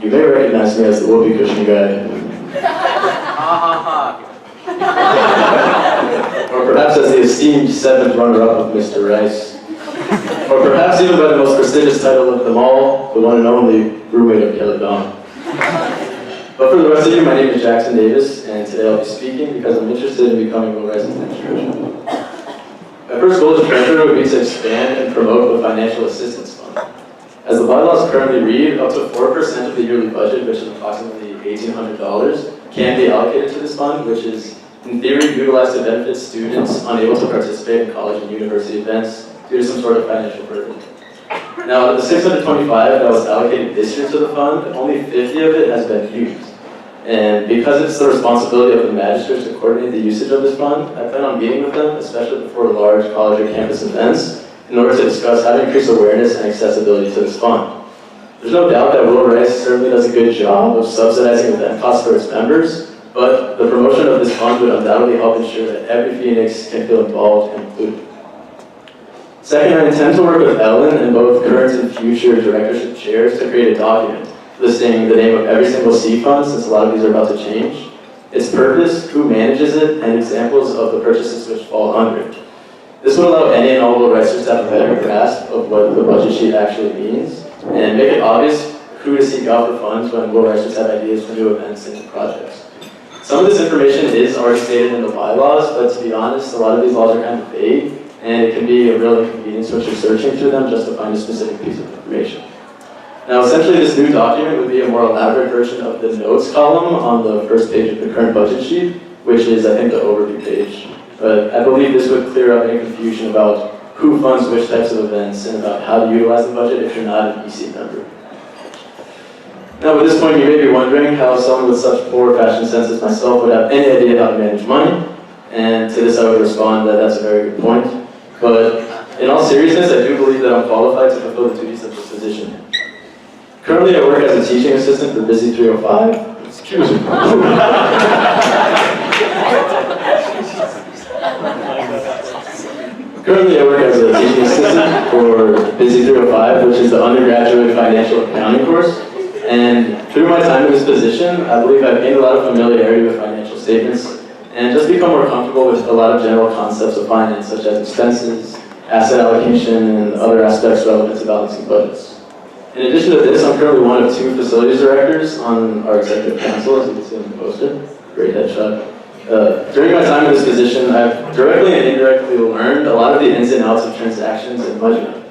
You may recognize me as the whoopee cushion guy. Or perhaps as the esteemed 7th runner-up of Mr. Rice. Or perhaps even by the most prestigious title of them all, the one and only roommate of Kelly Dawn. But for the rest of you, my name is Jackson Davis, and today I'll be speaking because I'm interested in becoming Will Rice's next treasurer. My first goal as treasurer would be to expand and promote the Financial Assistance Fund. As the bylaws currently read, up to 4% of the yearly budget, which is approximately $1,800, can be allocated to this fund, which is, in theory, utilized to benefit students unable to participate in college and university events due to some sort of financial burden. Now, of the $625 that was allocated this year to the fund, only 50 of it has been used. And because it's the responsibility of the magistrates to coordinate the usage of this fund, I plan on meeting with them, especially before large college or campus events, in order to discuss how to increase awareness and accessibility to this fund. There's no doubt that Will Rice certainly does a good job of subsidizing event costs for its members, but the promotion of this fund would undoubtedly help ensure that every Phoenix can feel involved and included. Second, I intend to work with Ellen and both current and future directorship chairs to create a document listing the name of every single C fund, since a lot of these are about to change, its purpose, who manages it, and examples of the purchases which fall under it. This would allow any and all Will Ricers to have a better grasp of what the budget sheet actually means, and make it obvious who to seek out for funds when Will Ricers have ideas for new events and projects. Some of this information is already stated in the bylaws, but to be honest, a lot of these laws are kind of vague, and it can be a real inconvenience once you're searching through them just to find a specific piece of information. Now, essentially, this new document would be a more elaborate version of the notes column on the first page of the current budget sheet, which is, I think, the overview page. But I believe this would clear up any confusion about who funds which types of events and about how to utilize the budget if you're not an EC member. Now, at this point, you may be wondering how someone with such poor fashion sense as myself would have any idea how to manage money. And to this, I would respond that that's a very good point. But in all seriousness, I do believe that I'm qualified to fulfill the duties of this position. Currently, I work as a teaching assistant for Busy 305. Excuse me. Currently, I work as a teaching assistant for Busy 305, which is the undergraduate financial accounting course. And through my time in this position, I believe I've gained a lot of familiarity with financial statements and just become more comfortable with a lot of general concepts of finance, such as expenses, asset allocation, and other aspects relevant to balancing budgets. In addition to this, I'm currently one of 2 facilities directors on our executive council, as you can see on the poster. Great headshot. During my time in this position, I've directly and indirectly learned a lot of the ins and outs of transactions and budgeting.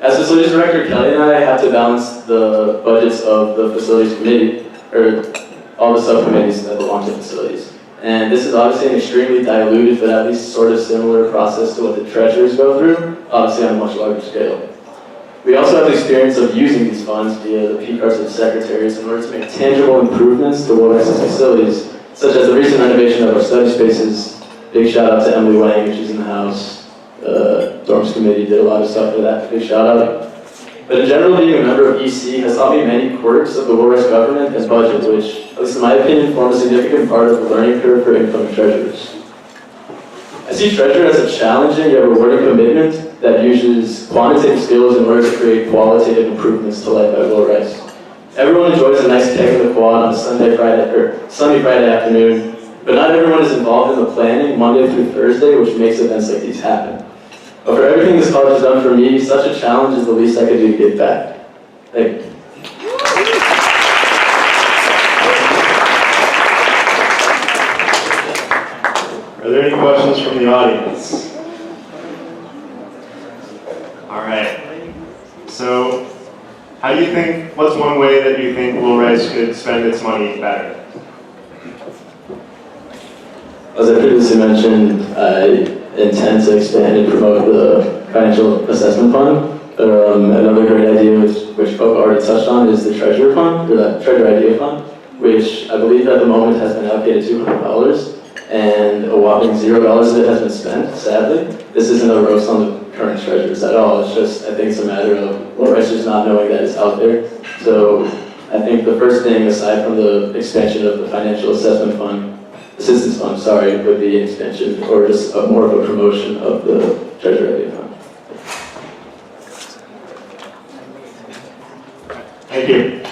As facilities director, Kelly and I have to balance the budgets of the facilities committee, or all the subcommittees that belong to facilities. And this is obviously an extremely diluted, but at least sort of similar process to what the treasurers go through, obviously on a much larger scale. We also have the experience of using these funds via the P cards of the secretaries in order to make tangible improvements to Will Rice's facilities, such as the recent renovation of our study spaces. Big shout out to Emily Wang, she's in the house. Dorms committee did a lot of stuff for that. Big shout out. But in general, being a member of EC has taught me many quirks of the Will Rice government and budget, which, at least in my opinion, form a significant part of the learning curve for incoming treasurers. I see treasurer as a challenging yet rewarding commitment that uses quantitative skills in order to create qualitative improvements to life at Will Rice. Everyone enjoys a nice keg in the quad on a sunny Friday afternoon, but not everyone is involved in the planning Monday through Thursday, which makes events like these happen. But for everything this college has done for me, such a challenge is the least I could do to give back. Thank you. Are there any questions from the audience? All right. So, what's one way that you think Will Rice could spend its money better? As I previously mentioned, I intend to expand and promote the Financial Assessment Fund. Another great idea, which folk already touched on, is the Treasure Fund, or the Treasure Idea Fund, which I believe at the moment has been allocated $200, and a whopping $0 of it has been spent, sadly. This isn't a roast on the current treasurers at all, it's just, I think it's a matter of Will Rice just not knowing that it's out there. So I think the first thing, aside from the expansion of the Financial Assessment Assistance Fund, would be an expansion or just more of a promotion of the Treasure Idea Fund. Thank you.